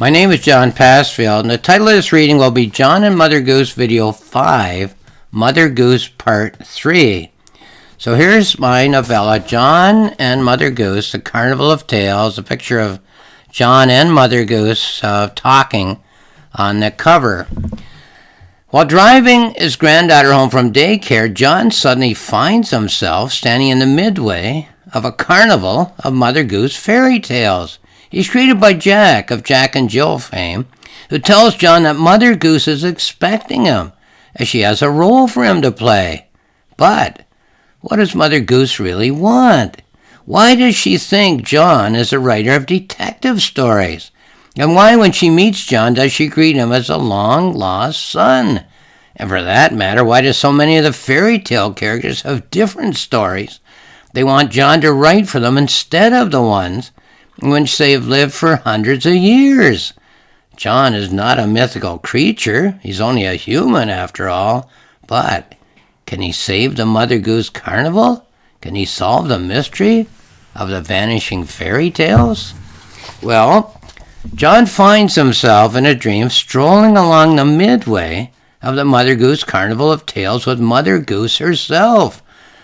My name is John Passfield, and the title of this reading will be John and Mother Goose Video 5, Mother Goose Part 3. So here's my novella, John and Mother Goose, The Carnival of Tales, a picture of John and Mother Goose talking on the cover. While driving his granddaughter home from daycare, John suddenly finds himself standing in the midway of a carnival of Mother Goose fairy tales. He's greeted by Jack of Jack and Jill fame, who tells John that Mother Goose is expecting him, as she has a role for him to play. But what does Mother Goose really want? Why does she think John is a writer of detective stories? And why, when she meets John, does she greet him as a long-lost son? And for that matter, why do so many of the fairy tale characters have different stories? They want John to write for them instead of the ones in which they have lived for hundreds of years. John is not a mythical creature. He's only a human, after all. But can he save the Mother Goose Carnival? Can he solve the mystery of the vanishing fairy tales? Well, John finds himself in a dream strolling along the midway of the Mother Goose Carnival of Tales with Mother Goose herself.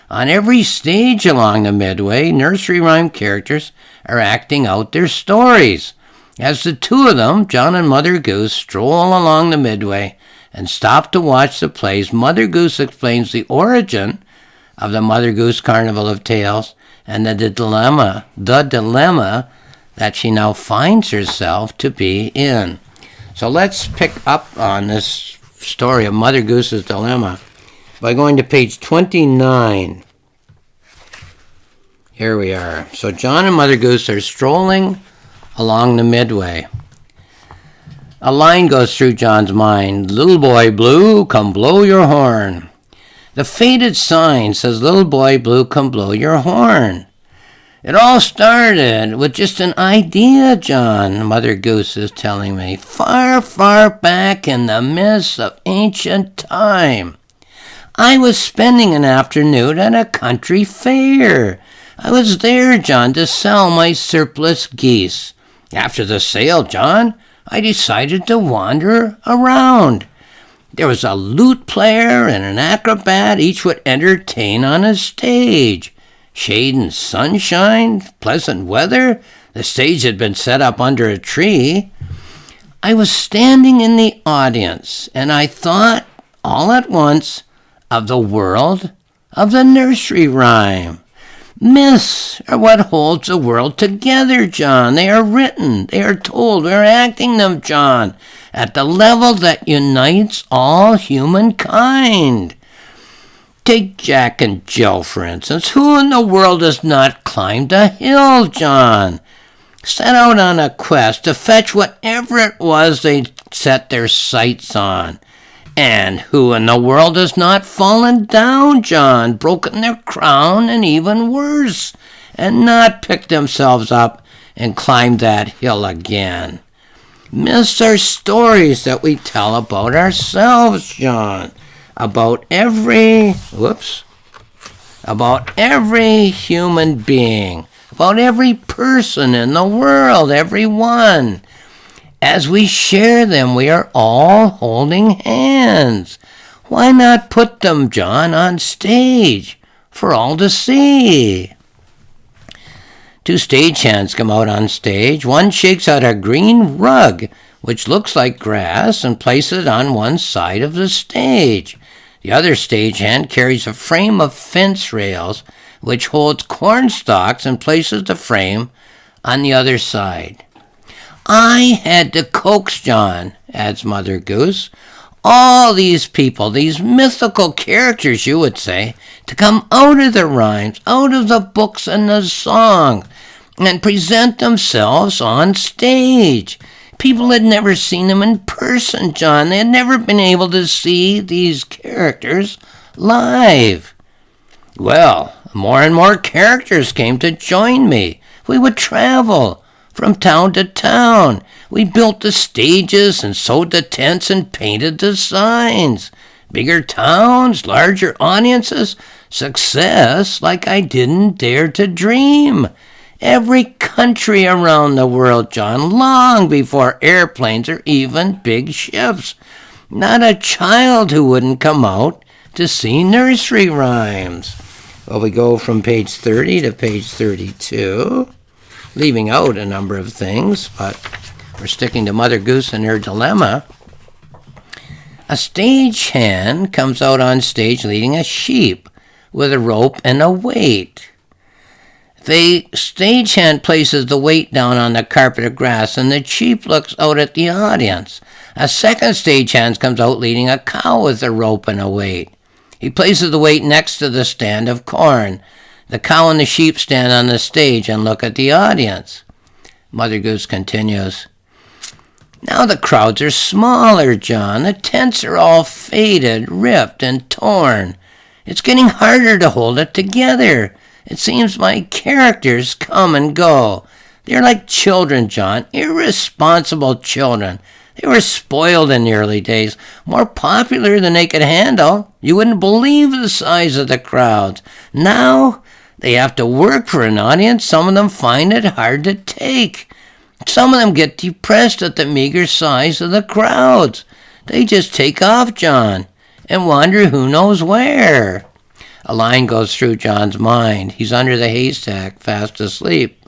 On every stage along the midway, nursery rhyme characters are acting out their stories. As the two of them, John and Mother Goose, stroll along the midway and stop to watch the plays, Mother Goose explains the origin of the Mother Goose Carnival of Tales and the dilemma that she now finds herself to be in. So let's pick up on this story of Mother Goose's dilemma by going to page 29. Here we are. So John and Mother Goose are strolling along the midway. A line goes through John's mind. Little boy blue, come blow your horn. The faded sign says, Little boy blue, come blow your horn. It all started with just an idea, John, Mother Goose is telling me, far, far back in the mists of ancient time. I was spending an afternoon at a country fair. I was there, John, to sell my surplus geese. After the sale, John, I decided to wander around. There was a lute player and an acrobat, each would entertain on a stage. Shade and sunshine, pleasant weather. The stage had been set up under a tree. I was standing in the audience, and I thought, all at once, of the world of the nursery rhyme. Myths are what holds the world together, John. They are written, they are told, we are acting them, John, at the level that unites all humankind. Take Jack and Jill, for instance. Who in the world has not climbed a hill, John? Set out on a quest to fetch whatever it was they set their sights on. And who in the world has not fallen down, John, broken their crown, and even worse, and not picked themselves up and climbed that hill again? Myths are stories that we tell about ourselves, John, about every human being, about every person in the world, everyone. As we share them, we are all holding hands. Why not put them, John, on stage for all to see? Two stagehands come out on stage. One shakes out a green rug, which looks like grass, and places it on one side of the stage. The other stagehand carries a frame of fence rails, which holds corn stalks, and places the frame on the other side. I had to coax John, adds Mother Goose, all these people, these mythical characters, you would say, to come out of the rhymes, out of the books and the song, and present themselves on stage. People had never seen them in person, John. They had never been able to see these characters live. Well, more and more characters came to join me. We would travel from town to town. We built the stages and sewed the tents and painted the signs. Bigger towns, larger audiences, success like I didn't dare to dream. every country around the world, John, long before airplanes or even big ships. Not a child who wouldn't come out to see nursery rhymes. Well, we go from page 30 to page 32, leaving out a number of things, but we're sticking to Mother Goose and her dilemma. A stagehand comes out on stage leading a sheep with a rope and a weight. The stagehand places the weight down on the carpet of grass, and the sheep looks out at the audience. A second stagehand comes out leading a cow with a rope and a weight. He places the weight next to the stand of corn. The cow and the sheep stand on the stage and look at the audience. Mother Goose continues. Now the crowds are smaller, John. The tents are all faded, ripped, and torn. It's getting harder to hold it together. It seems my characters come and go. They're like children, John, irresponsible children. They were spoiled in the early days, more popular than they could handle. You wouldn't believe the size of the crowds. Now they have to work for an audience. Some of them find it hard to take. Some of them get depressed at the meager size of the crowds. They just take off, John, and wander who knows where. A line goes through John's mind. He's under the haystack, fast asleep.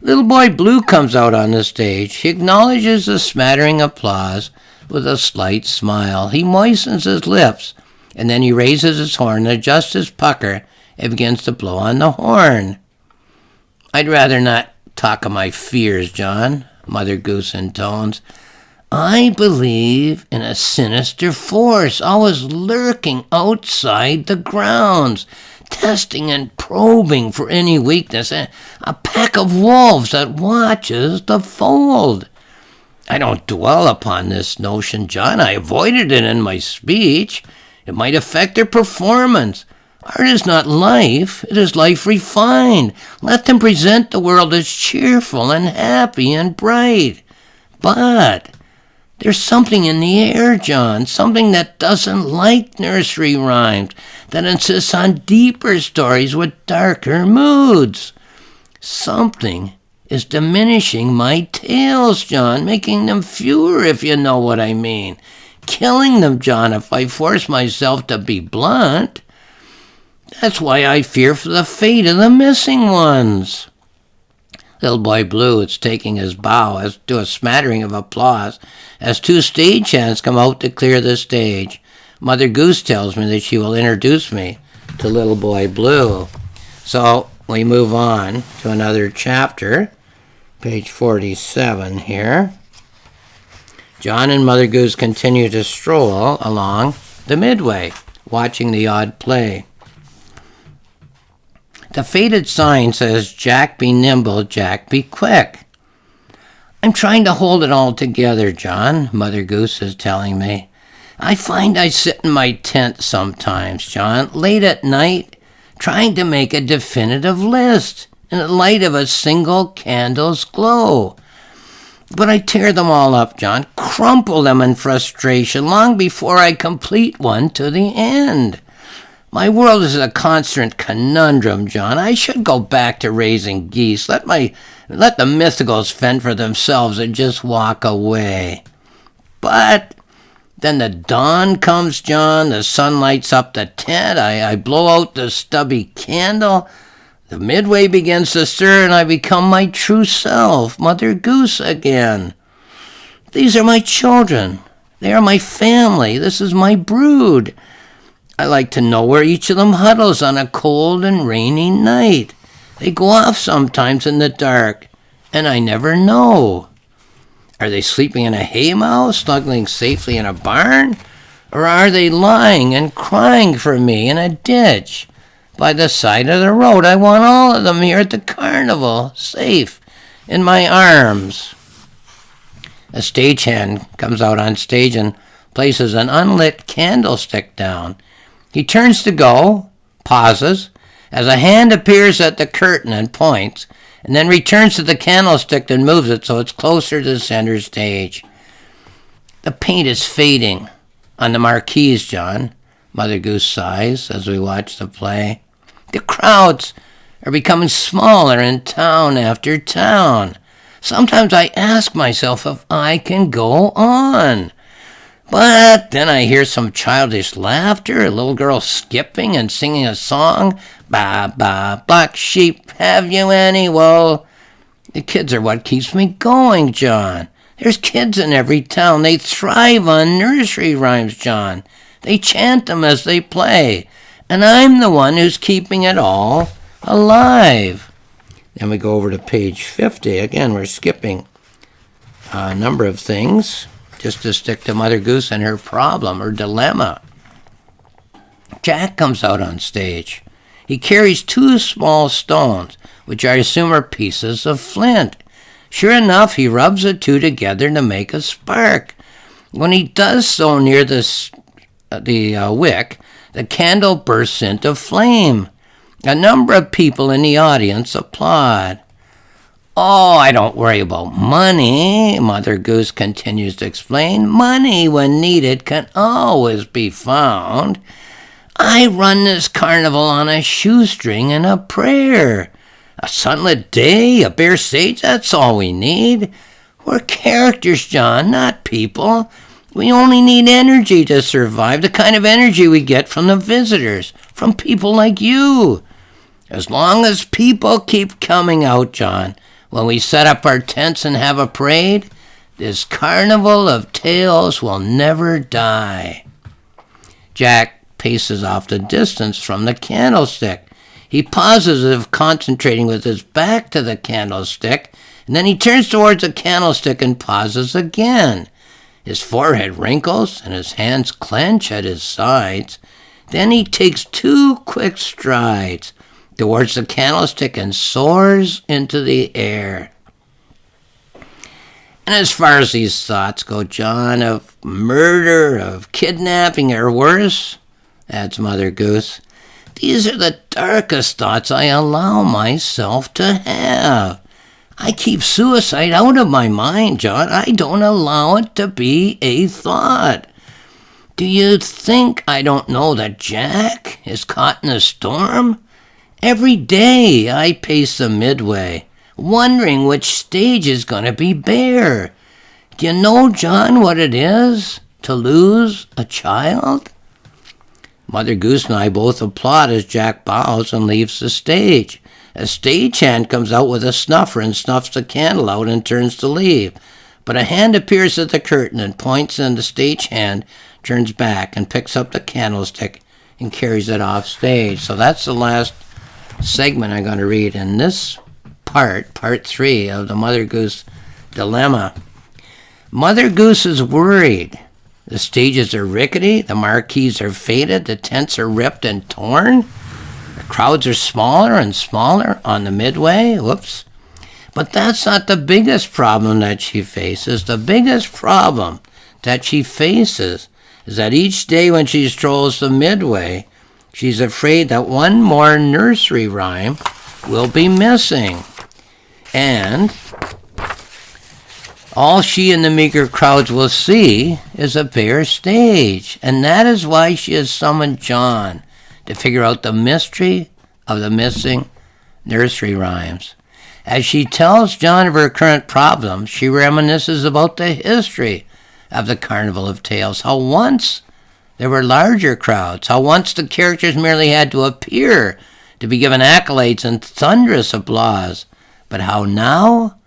Little boy Blue comes out on the stage. He acknowledges the smattering applause with a slight smile. He moistens his lips, and then he raises his horn, adjusts his pucker, and begins to blow on the horn. I'd rather not talk of my fears, John, Mother Goose intones. I believe in a sinister force always lurking outside the grounds, testing and probing for any weakness, a pack of wolves that watches the fold. I don't dwell upon this notion, John. I avoided it in my speech. It might affect their performance. Art is not life. It is life refined. Let them present the world as cheerful and happy and bright. But there's something in the air, John, something that doesn't like nursery rhymes, that insists on deeper stories with darker moods. Something is diminishing my tales, John, making them fewer, if you know what I mean. Killing them, John, if I force myself to be blunt. That's why I fear for the fate of the missing ones. Little boy Blue is taking his bow as to a smattering of applause as two stagehands come out to clear the stage. Mother Goose tells me that she will introduce me to Little boy Blue. So we move on to another chapter, page 47 here. John and Mother Goose continue to stroll along the midway, watching the odd play. The faded sign says, Jack be nimble, Jack be quick. I'm trying to hold it all together, John, Mother Goose is telling me. I find I sit in my tent sometimes, John, late at night, trying to make a definitive list in the light of a single candle's glow. But I tear them all up, John, crumple them in frustration long before I complete one to the end. My world is a constant conundrum, John. I should go back to raising geese. Let the mythicals fend for themselves and just walk away. But then the dawn comes, John. The sun lights up the tent. I blow out the stubby candle. The midway begins to stir, and I become my true self, Mother Goose again. These are my children. They are my family. This is my brood. I like to know where each of them huddles on a cold and rainy night. They go off sometimes in the dark, and I never know. Are they sleeping in a haymow, snuggling safely in a barn? Or are they lying and crying for me in a ditch by the side of the road? I want all of them here at the carnival, safe in my arms. A stagehand comes out on stage and places an unlit candlestick down. He turns to go, pauses, as a hand appears at the curtain and points, and then returns to the candlestick and moves it so it's closer to the center stage. The paint is fading on the marquees, John, Mother Goose sighs as we watch the play. The crowds are becoming smaller in town after town. Sometimes I ask myself if I can go on. But then I hear some childish laughter, a little girl skipping and singing a song. Ba, ba, black sheep, have you any wool? The kids are what keeps me going, John. There's kids in every town. They thrive on nursery rhymes, John. They chant them as they play. And I'm the one who's keeping it all alive. Then we go over to page 50. Again, we're skipping a number of things just to stick to Mother Goose and her problem, her dilemma. Jack comes out on stage. He carries 2 small stones, which I assume are pieces of flint. Sure enough, he rubs the 2 together to make a spark. When he does so near the wick, the candle bursts into flame. A number of people in the audience applaud. Oh, I don't worry about money, Mother Goose continues to explain. Money, when needed, can always be found. I run this carnival on a shoestring and a prayer. A sunlit day, a bare stage, that's all we need. We're characters, John, not people. We only need energy to survive, the kind of energy we get from the visitors, from people like you. As long as people keep coming out, John, when we set up our tents and have a parade, this carnival of tales will never die. Jack paces off the distance from the candlestick. He pauses as if concentrating with his back to the candlestick, and then he turns towards the candlestick and pauses again. His forehead wrinkles and his hands clench at his sides. Then he takes 2 quick strides towards the candlestick and soars into the air. And as far as these thoughts go, John, of murder, of kidnapping, or worse, adds Mother Goose, these are the darkest thoughts I allow myself to have. I keep suicide out of my mind, John. I don't allow it to be a thought. Do you think I don't know that Jack is caught in a storm? Every day I pace the midway, wondering which stage is going to be bare. Do you know, John, what it is to lose a child? Mother Goose and I both applaud as Jack bows and leaves the stage. A stagehand comes out with a snuffer and snuffs the candle out and turns to leave. But a hand appears at the curtain and points, and the stagehand turns back and picks up the candlestick and carries it off stage. So that's the last segment I'm going to read in this part 3 of the Mother Goose dilemma. Mother Goose is worried. The stages are rickety, the marquees are faded, the tents are ripped and torn. The crowds are smaller and smaller on the midway. Whoops. But that's not the biggest problem that she faces. The biggest problem that she faces is that each day when she strolls the midway, she's afraid that one more nursery rhyme will be missing. And all she and the meager crowds will see is a bare stage. And that is why she has summoned John to figure out the mystery of the missing nursery rhymes. As she tells John of her current problems, she reminisces about the history of the Carnival of Tales, how once there were larger crowds, how once the characters merely had to appear to be given accolades and thunderous applause, but how now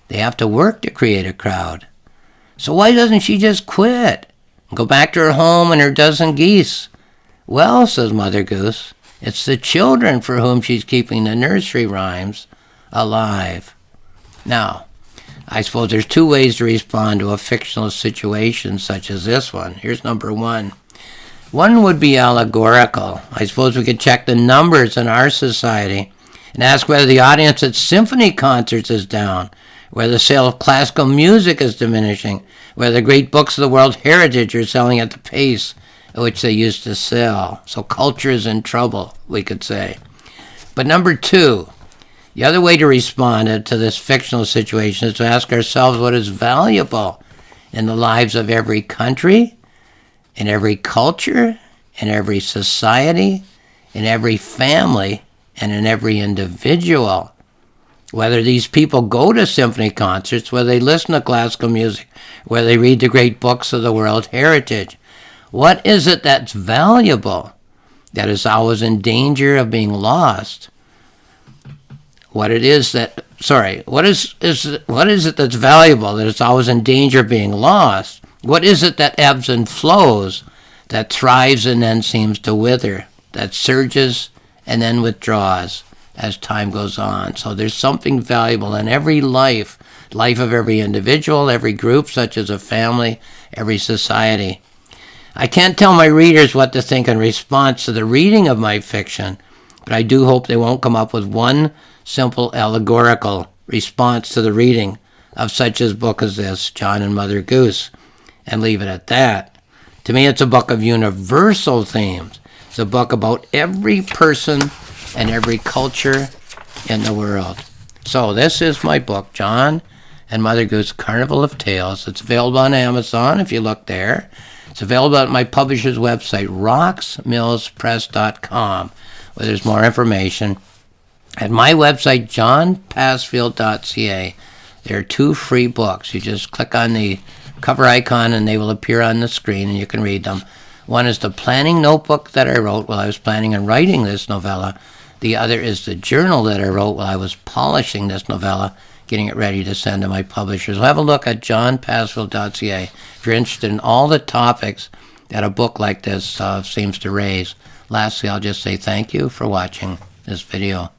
they have to work to create a crowd. So why doesn't she just quit and go back to her home and her dozen geese? Well, says Mother Goose, it's the children for whom she's keeping the nursery rhymes alive. Now, I suppose there's 2 ways to respond to a fictional situation such as this one. Here's number 1. One would be allegorical. I suppose we could check the numbers in our society and ask whether the audience at symphony concerts is down, whether the sale of classical music is diminishing, whether the great books of the world heritage are selling at the pace at which they used to sell. So culture is in trouble, we could say. But number 2, the other way to respond to this fictional situation is to ask ourselves what is valuable in the lives of every country, in every culture, in every society, in every family, and in every individual. Whether these people go to symphony concerts, whether they listen to classical music, whether they read the great books of the world heritage, what is it that's valuable, that is always in danger of being lost? What is it that's valuable, that is always in danger of being lost? What is it that ebbs and flows, that thrives and then seems to wither, that surges and then withdraws as time goes on? So there's something valuable in every life of every individual, every group, such as a family, every society. I can't tell my readers what to think in response to the reading of my fiction, but I do hope they won't come up with one simple allegorical response to the reading of such a book as this, John and Mother Goose, and leave it at that. To me, it's a book of universal themes. It's a book about every person and every culture in the world. So this is my book, John and Mother Goose, Carnival of Tales. It's available on Amazon if you look there. It's available at my publisher's website, roxmillspress.com, where there's more information. At my website, johnpassfield.ca, there are 2 free books. You just click on the cover icon and they will appear on the screen and you can read them. One is the planning notebook that I wrote while I was planning and writing this novella. The other is the journal that I wrote while I was polishing this novella, getting it ready to send to my publishers. So have a look at johnpassfield.ca if you're interested in all the topics that a book like this seems to raise. Lastly, I'll just say thank you for watching this video.